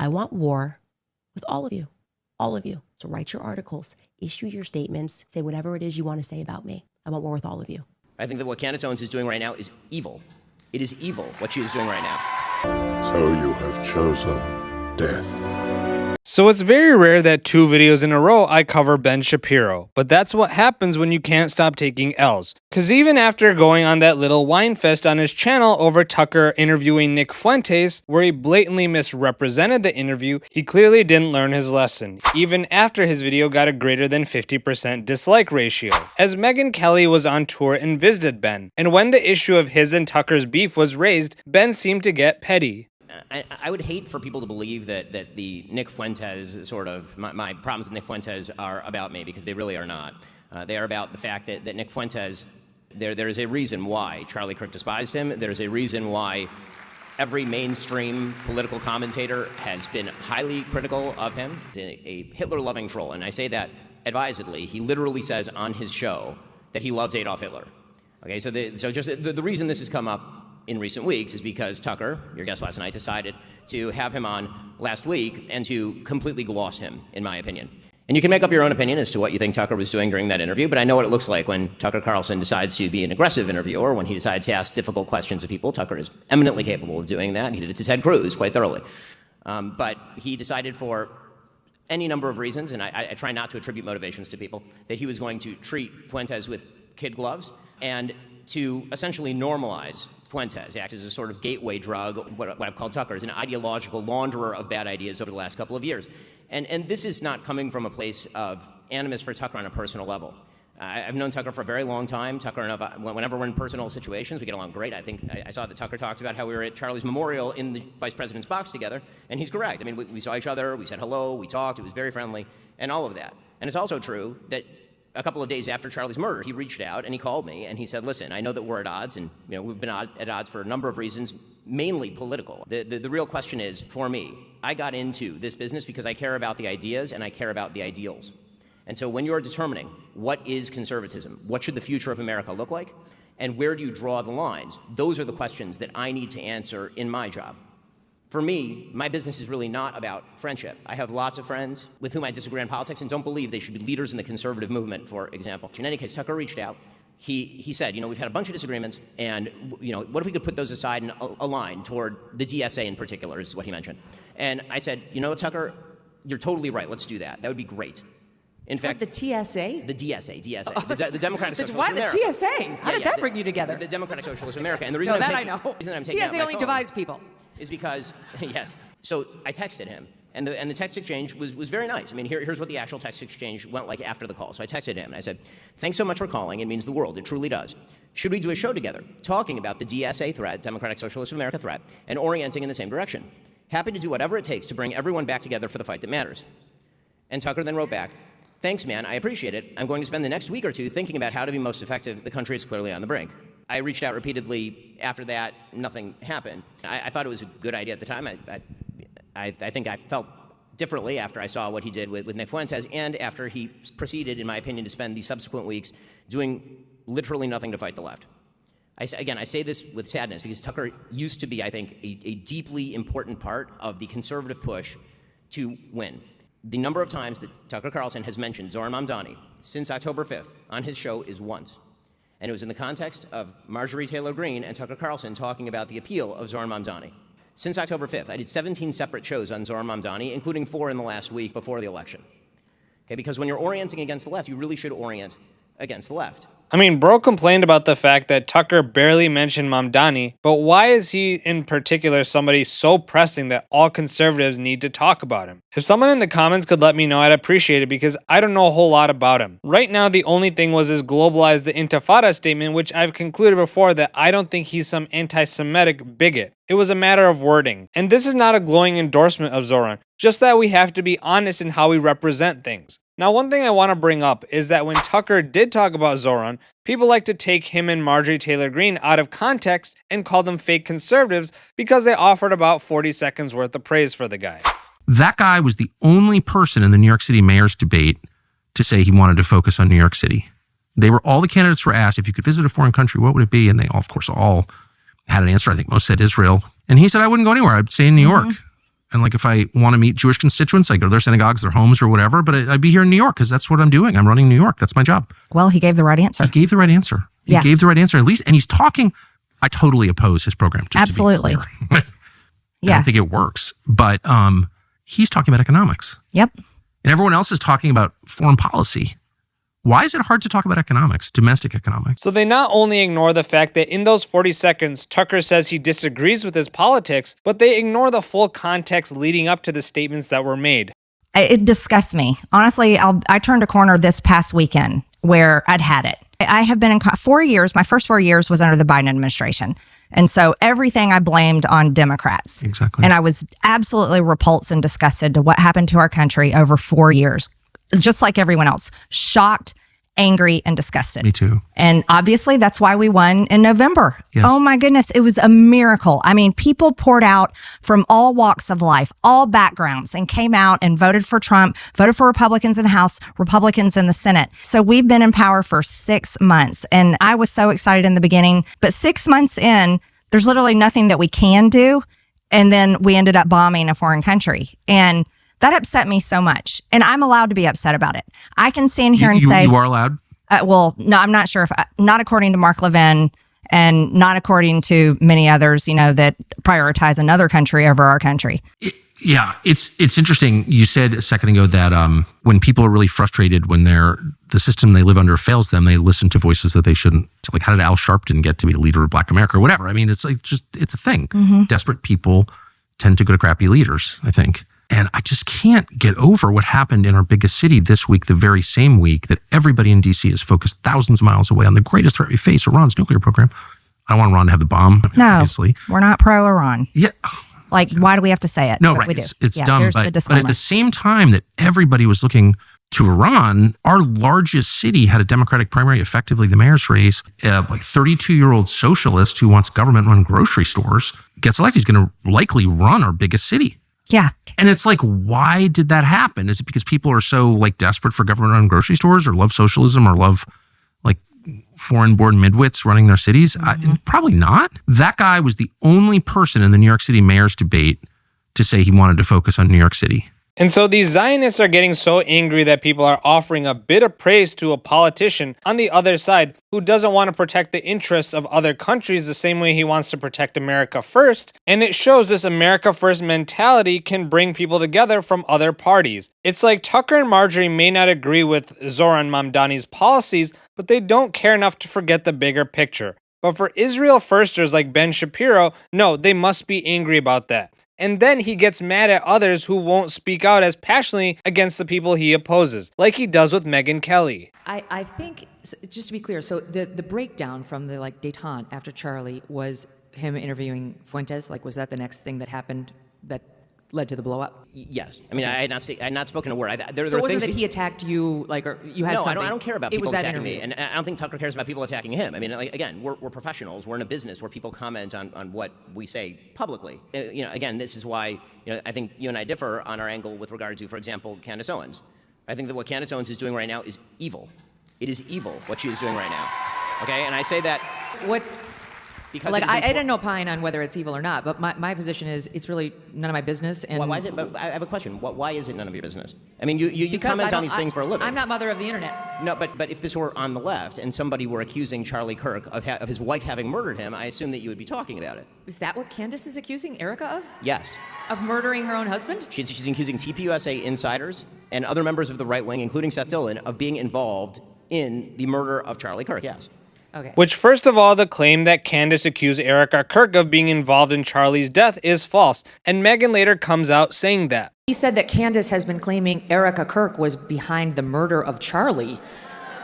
I want war with all of you. All of you. So write your articles, issue your statements, say whatever it is you want to say about me. I want war with all of you. I think that what Candace Owens is doing right now is evil. It is evil what she is doing right now. So you have chosen death. So it's very rare that 2 videos in a row I cover Ben Shapiro, but that's what happens when you can't stop taking L's. Cause even after going on that little wine fest on his channel over Tucker interviewing Nick Fuentes, where he blatantly misrepresented the interview, he clearly didn't learn his lesson, even after his video got a greater than 50% dislike ratio, as Megyn Kelly was on tour and visited Ben, and when the issue of his and Tucker's beef was raised, Ben seemed to get petty. I would hate for people to believe that the Nick Fuentes sort of, my problems with Nick Fuentes are about me, because they really are not. They are about the fact that Nick Fuentes, there is a reason why Charlie Kirk despised him. There's a reason why every mainstream political commentator has been highly critical of him. He's a Hitler-loving troll, and I say that advisedly. He literally says on his show that he loves Adolf Hitler. Okay, so just the reason this has come up in recent weeks is because Tucker, your guest last night, decided to have him on last week and to completely gloss him, in my opinion. And you can make up your own opinion as to what you think Tucker was doing during that interview, but I know what it looks like when Tucker Carlson decides to be an aggressive interviewer, when he decides to ask difficult questions of people. Tucker is eminently capable of doing that. He did it to Ted Cruz quite thoroughly. But he decided for any number of reasons, and I try not to attribute motivations to people, that he was going to treat Fuentes with kid gloves and to essentially normalize Fuentes, act as a sort of gateway drug, what I've called Tucker, as an ideological launderer of bad ideas over the last couple of years. And this is not coming from a place of animus for Tucker on a personal level. I've known Tucker for a very long time. Tucker and I, whenever we're in personal situations, we get along great. I think I saw that Tucker talked about how we were at Charlie's memorial in the vice president's box together, and he's correct. I mean, we saw each other, we said hello, we talked, it was very friendly, and all of that. And it's also true that a couple of days after Charlie's murder, he reached out and he called me and he said, listen, I know that we're at odds, and we've been at odds for a number of reasons, mainly political. The real question is, for me, I got into this business because I care about the ideas and I care about the ideals. And so when you're determining what is conservatism, what should the future of America look like, and where do you draw the lines, those are the questions that I need to answer in my job. For me, my business is really not about friendship. I have lots of friends with whom I disagree on politics and don't believe they should be leaders in the conservative movement, for example. In any case, Tucker reached out. He said, we've had a bunch of disagreements, and what if we could put those aside and align toward the DSA in particular, is what he mentioned. And I said, Tucker, you're totally right. Let's do that. That would be great. In fact, the TSA? The DSA, the Democratic Socialist of America. What, the TSA? How did that bring you together? The Democratic Socialist of America. And the reason I know. The reason I'm taking TSA only divides people. Is because, yes. So I texted him, and the text exchange was very nice. I mean, here's what the actual text exchange went like after the call. So I texted him, and I said, thanks so much for calling. It means the world. It truly does. Should we do a show together talking about the DSA threat, Democratic Socialist of America threat, and orienting in the same direction? Happy to do whatever it takes to bring everyone back together for the fight that matters. And Tucker then wrote back, thanks, man. I appreciate it. I'm going to spend the next week or two thinking about how to be most effective. The country is clearly on the brink. I reached out repeatedly. After that, nothing happened. I thought it was a good idea at the time. I think I felt differently after I saw what he did with Nick Fuentes, and after he proceeded, in my opinion, to spend the subsequent weeks doing literally nothing to fight the left. I say this with sadness, because Tucker used to be, I think, a deeply important part of the conservative push to win. The number of times that Tucker Carlson has mentioned Zohran Mamdani since October 5th on his show is once. And it was in the context of Marjorie Taylor Greene and Tucker Carlson talking about the appeal of Zohran Mamdani. Since October 5th, I did 17 separate shows on Zohran Mamdani, including 4 in the last week before the election. Okay, because when you're orienting against the left, you really should orient against the left. I mean, bro complained about the fact that Tucker barely mentioned Mamdani, but why is he in particular somebody so pressing that all conservatives need to talk about him? If someone in the comments could let me know, I'd appreciate it, because I don't know a whole lot about him. Right now, the only thing was his globalize the intifada statement, which I've concluded before that I don't think he's some anti-Semitic bigot. It was a matter of wording. And this is not a glowing endorsement of Zohran, just that we have to be honest in how we represent things. Now, one thing I want to bring up is that when Tucker did talk about Zohran, people like to take him and Marjorie Taylor Greene out of context and call them fake conservatives because they offered about 40 seconds worth of praise for the guy. That guy was the only person in the New York City mayor's debate to say he wanted to focus on New York City. All the candidates were asked, if you could visit a foreign country, what would it be? And they all, of course, all had an answer. I think most said Israel. And he said, I wouldn't go anywhere. I'd stay in New York. And like, if I want to meet Jewish constituents, I go to their synagogues, their homes or whatever, but I'd be here in New York because that's what I'm doing. I'm running New York. That's my job. Well, he gave the right answer. He gave the right answer. He gave the right answer, at least. And he's talking. I totally oppose his program. Just Absolutely. To be clear. I don't think it works, but he's talking about economics. Yep. And everyone else is talking about foreign policy. Why is it hard to talk about economics, domestic economics? So they not only ignore the fact that in those 40 seconds, Tucker says he disagrees with his politics, but they ignore the full context leading up to the statements that were made. It disgusts me. Honestly, I turned a corner this past weekend where I'd had it. I have been in 4 years. My first 4 years was under the Biden administration. And so everything I blamed on Democrats. Exactly. And I was absolutely repulsed and disgusted to what happened to our country over 4 years. Just like everyone else, shocked, angry, and disgusted. Me too. And obviously that's why we won in November. Yes. Oh my goodness, it was a miracle. I mean, people poured out from all walks of life, all backgrounds, and came out and voted for Trump, voted for Republicans in the House, Republicans in the Senate. So we've been in power for 6 months. And I was so excited in the beginning, but 6 months in, there's literally nothing that we can do. And then we ended up bombing a foreign country. And that upset me so much. And I'm allowed to be upset about it. I can stand here and say... You are allowed? Well, no, I'm not sure if... not according to Mark Levin and not according to many others, that prioritize another country over our country. It's interesting. You said a second ago that when people are really frustrated, when the system they live under fails them, they listen to voices that they shouldn't. Like, how did Al Sharpton get to be the leader of Black America or whatever? I mean, it's like it's a thing. Mm-hmm. Desperate people tend to go to crappy leaders, I think. And I just can't get over what happened in our biggest city this week, the very same week that everybody in D.C. is focused thousands of miles away on the greatest threat we face, Iran's nuclear program. I don't want Iran to have the bomb, obviously. We're not pro-Iran. Yeah. Like, why do we have to say it? No, but right. We do. It's dumb. But at the same time that everybody was looking to Iran, our largest city had a Democratic primary, effectively the mayor's race. Like 32-year-old socialist who wants government-run grocery stores gets elected. He's going to likely run our biggest city. Yeah. And it's like, why did that happen? Is it because people are so like desperate for government-run grocery stores or love socialism or love like foreign-born midwits running their cities? Probably not. That guy was the only person in the New York City mayor's debate to say he wanted to focus on New York City. And so these Zionists are getting so angry that people are offering a bit of praise to a politician on the other side who doesn't want to protect the interests of other countries the same way he wants to protect America first. And it shows this America first mentality can bring people together from other parties. It's like Tucker and Marjorie may not agree with Zoran Mamdani's policies, but they don't care enough to forget the bigger picture. But for Israel firsters like Ben Shapiro, no, they must be angry about that. And then he gets mad at others who won't speak out as passionately against the people he opposes, like he does with Megyn Kelly. I think, just to be clear, so the breakdown from the detente after Charlie was him interviewing Fuentes. Was that the next thing that happened that led to the blow up? Yes. I mean, I had not spoken a word. There so it are wasn't things that he attacked you, or you had no, something? I don't care about people attacking me. And I don't think Tucker cares about people attacking him. I mean, again, we're professionals. We're in a business where people comment on what we say publicly. Again, this is why, I think you and I differ on our angle with regard to, for example, Candace Owens. I think that what Candace Owens is doing right now is evil. It is evil what she is doing right now. Okay? And I say that... What... Because I didn't opine on whether it's evil or not, but my position is it's really none of my business. And why is it? But I have a question. Why is it none of your business? I mean, you comment on these things for a living. I'm not mother of the internet. No, but if this were on the left and somebody were accusing Charlie Kirk of his wife having murdered him, I assume that you would be talking about it. Is that what Candace is accusing Erika of? Yes. Of murdering her own husband? She's accusing TPUSA insiders and other members of the right wing, including Seth Dillon, of being involved in the murder of Charlie Kirk. Yes. Okay. Which, first of all, the claim that Candace accused Erika Kirk of being involved in Charlie's death is false, and Megyn later comes out saying that. He said that Candace has been claiming Erika Kirk was behind the murder of Charlie,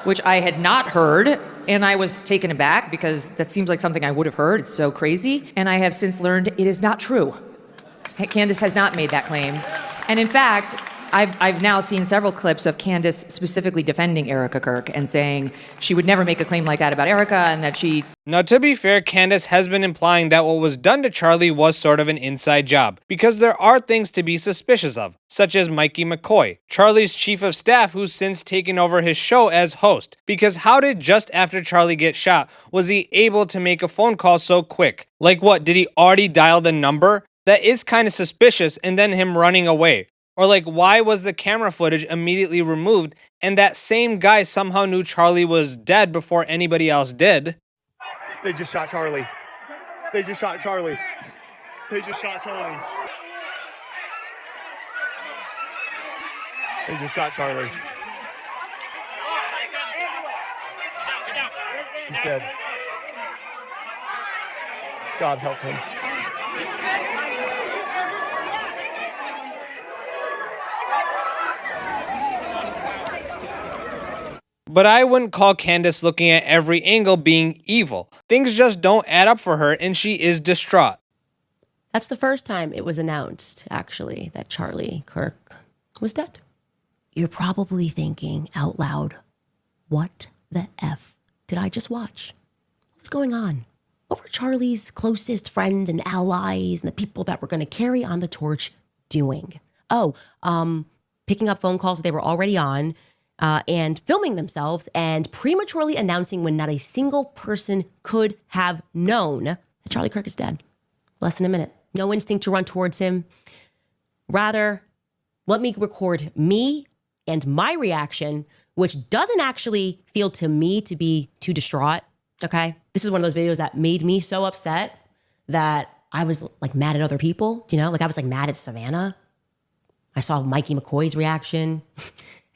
which I had not heard, and I was taken aback because that seems like something I would have heard. It's so crazy, and I have since learned it is not true. Candace has not made that claim, and in fact, I've now seen several clips of Candace specifically defending Erika Kirk and saying she would never make a claim like that about Erika and that she... Now, to be fair, Candace has been implying that what was done to Charlie was sort of an inside job, because there are things to be suspicious of, such as Mikey McCoy, Charlie's chief of staff who's since taken over his show as host. Because how did just after Charlie get shot, was he able to make a phone call so quick? Like what, did he already dial the number? that is kind of suspicious, and then him running away. Or like, why was the camera footage immediately removed and that same guy somehow knew Charlie was dead before anybody else did? They just shot Charlie. They just shot Charlie. They just shot Charlie. They just shot Charlie. He's dead. God help him. But I wouldn't call Candace looking at every angle being evil. Things just don't add up for her, and she is distraught. That's the first time it was announced, actually, that Charlie Kirk was dead. You're probably thinking out loud, what the F did I just watch? What's going on? What were Charlie's closest friends and allies and the people that were going to carry on the torch doing? Picking up phone calls they were already on, and filming themselves and prematurely announcing when not a single person could have known that Charlie Kirk is dead. Less than a minute. No instinct to run towards him. Rather, let me record me and my reaction, which doesn't actually feel to me to be too distraught, okay? This is one of those videos that made me so upset that I was like mad at other people, you know? Like I was like mad at Savannah. I saw Mikey McCoy's reaction.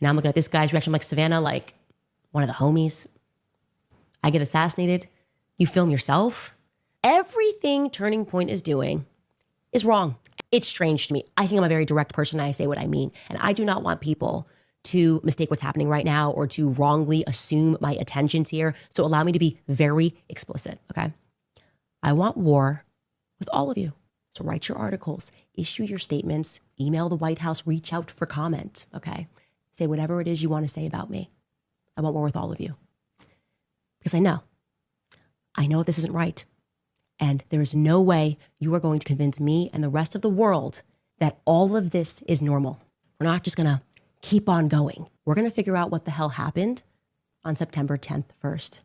Now I'm looking at this guy's reaction. I'm like, Savannah, like one of the homies. I get assassinated. You film yourself. Everything Turning Point is doing is wrong. It's strange to me. I think I'm a very direct person and I say what I mean. And I do not want people to mistake what's happening right now or to wrongly assume my intentions here. So allow me to be very explicit, okay? I want war with all of you. So write your articles, issue your statements, email the White House, reach out for comment, okay? Say whatever it is you want to say about me. I want war with all of you. Because I know this isn't right. And there is no way you are going to convince me and the rest of the world that all of this is normal. We're not just going to keep on going. We're going to figure out what the hell happened on September 10th first.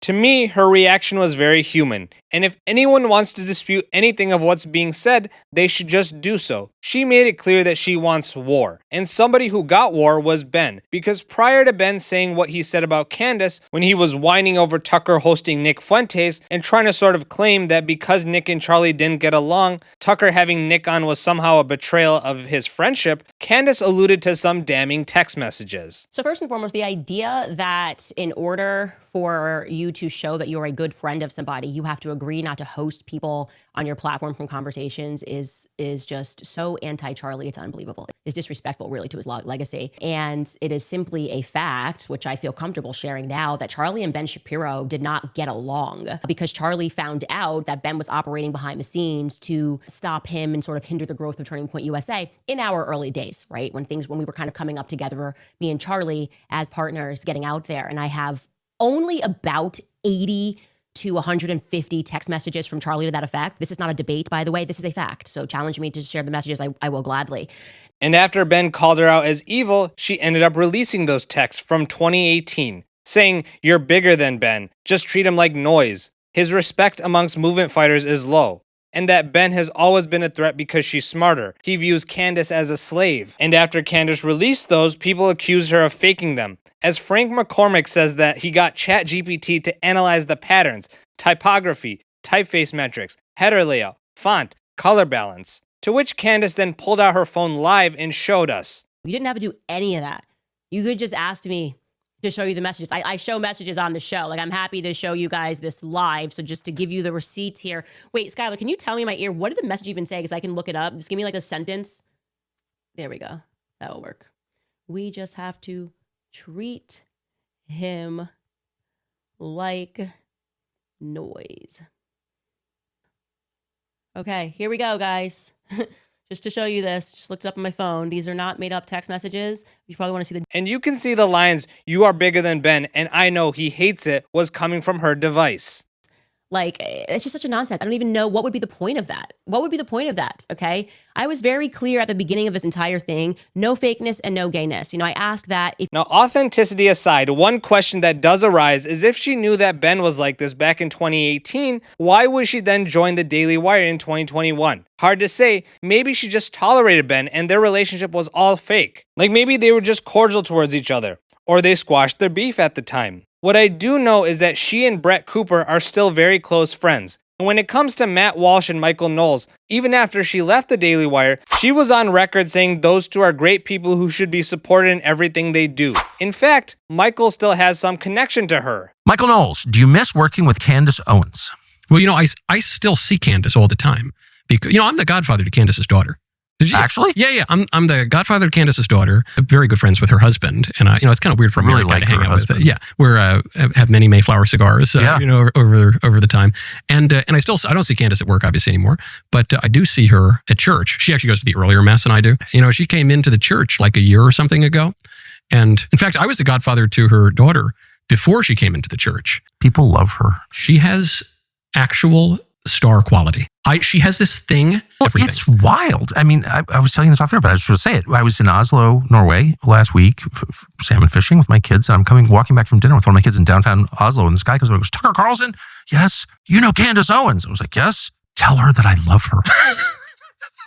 To me, her reaction was very human, and if anyone wants to dispute anything of what's being said, they should just do so. She made it clear that she wants war, and somebody who got war was Ben, because prior to Ben saying what he said about Candace, when he was whining over Tucker hosting Nick Fuentes and trying to sort of claim that because Nick and Charlie didn't get along, Tucker having Nick on was somehow a betrayal of his friendship, Candace alluded to some damning text messages. So first and foremost, the idea that in order for you to show that you're a good friend of somebody, you have to agree not to host people on your platform from conversations is just so anti-Charlie. It's unbelievable. It's disrespectful, really, to his legacy. And it is simply a fact, which I feel comfortable sharing now, that Charlie and Ben Shapiro did not get along because Charlie found out that Ben was operating behind the scenes to stop him and sort of hinder the growth of Turning Point USA in our early days, right? When we were kind of coming up together, me and Charlie as partners getting out there. And I have only about 80 to 150 text messages from Charlie to that effect. This is not a debate, by the way. This is a fact. So challenge me to share the messages. I will gladly. And after Ben called her out as evil, she ended up releasing those texts from 2018, saying, "You're bigger than Ben. Just treat him like noise. His respect amongst movement fighters is low." And that Ben has always been a threat because she's smarter. He views Candace as a slave. And after Candace released those, people accused her of faking them. As Frank McCormick says that he got ChatGPT to analyze the patterns, typography, typeface metrics, header layout, font, color balance. To which Candace then pulled out her phone live and showed us. You didn't have to do any of that. You could just ask me to show you the messages. I show messages on the show. Like, I'm happy to show you guys this live. So just to give you the receipts here. Wait, Skylar, can you tell me in my ear, what did the message even say? Because I can look it up. Just give me like a sentence. There we go. That'll work. We just have to treat him like noise. Okay, here we go, guys. Just to show you this, just looked up on my phone. These are not made up text messages. You probably want to see the... And you can see the lines, "You are bigger than Ben, and I know he hates it," was coming from her device. Like, it's just such a nonsense. I don't even know what would be the point of that. What would be the point of that? Okay. I was very clear at the beginning of this entire thing, no fakeness and no gayness. You know, I asked that if— Now, authenticity aside, one question that does arise is if she knew that Ben was like this back in 2018, why would she then join the Daily Wire in 2021? Hard to say. Maybe she just tolerated Ben and their relationship was all fake. Like maybe they were just cordial towards each other, or they squashed their beef at the time. What I do know is that she and Brett Cooper are still very close friends. And when it comes to Matt Walsh and Michael Knowles, even after she left the Daily Wire, she was on record saying those two are great people who should be supported in everything they do. In fact, Michael still has some connection to her. Michael Knowles, do you miss working with Candace Owens? Well, you know, I still see Candace all the time because, you know, I'm the godfather to Candace's daughter. Actually? Yeah. I'm the godfather of Candace's daughter. I'm very good friends with her husband, and you know, it's kind of weird for me to hang out with. Yeah, we're have many Mayflower cigars. You know, over the time, and I don't see Candace at work obviously anymore, but I do see her at church. She actually goes to the earlier mass than I do. You know, she came into the church like a year or something ago, and in fact, I was the godfather to her daughter before she came into the church. People love her. She has actual star quality. She has this thing. Well, it's wild. I mean, I was telling you this off air, but I just want to say it. I was in Oslo, Norway last week, salmon fishing with my kids, and I'm walking back from dinner with one of my kids in downtown Oslo, and this guy goes, Tucker Carlson? Yes. You know Candace Owens? I was like, yes. Tell her that I love her.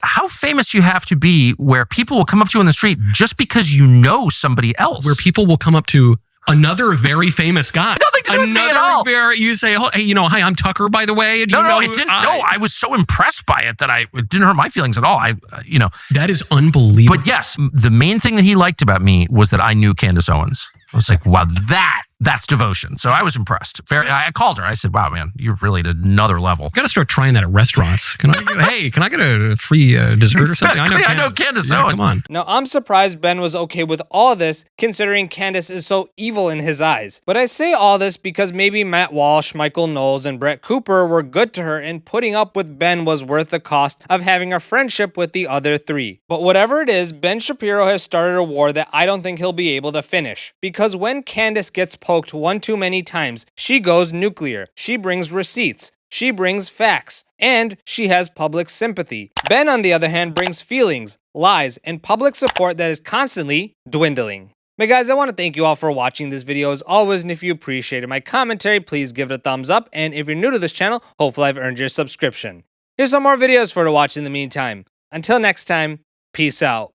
How famous you have to be where people will come up to you on the street just because you know somebody else? Where people will come up to another very famous guy. Nothing to do with me at all. You say, oh, hey, you know, hi, I'm Tucker, by the way. No, it didn't. No, I was so impressed by it that it didn't hurt my feelings at all. You know. That is unbelievable. But yes, the main thing that he liked about me was that I knew Candace Owens. I was like, wow, that's devotion. So I was impressed. I called her. I said, wow, man, you're really at another level. Got to start trying that at restaurants. Can I get a free dessert or something? I know Candace Owens. Come on. Now, I'm surprised Ben was okay with all this, considering Candace is so evil in his eyes. But I say all this because maybe Matt Walsh, Michael Knowles, and Brett Cooper were good to her, and putting up with Ben was worth the cost of having a friendship with the other three. But whatever it is, Ben Shapiro has started a war that I don't think he'll be able to finish. Because when Candace gets poked one too many times, she goes nuclear. She brings receipts. She brings facts. And she has public sympathy. Ben, on the other hand, brings feelings, lies, and public support that is constantly dwindling. But guys, I want to thank you all for watching this video as always, and if you appreciated my commentary, please give it a thumbs up, and if you're new to this channel, hopefully I've earned your subscription. Here's some more videos for you to watch in the meantime. Until next time, peace out.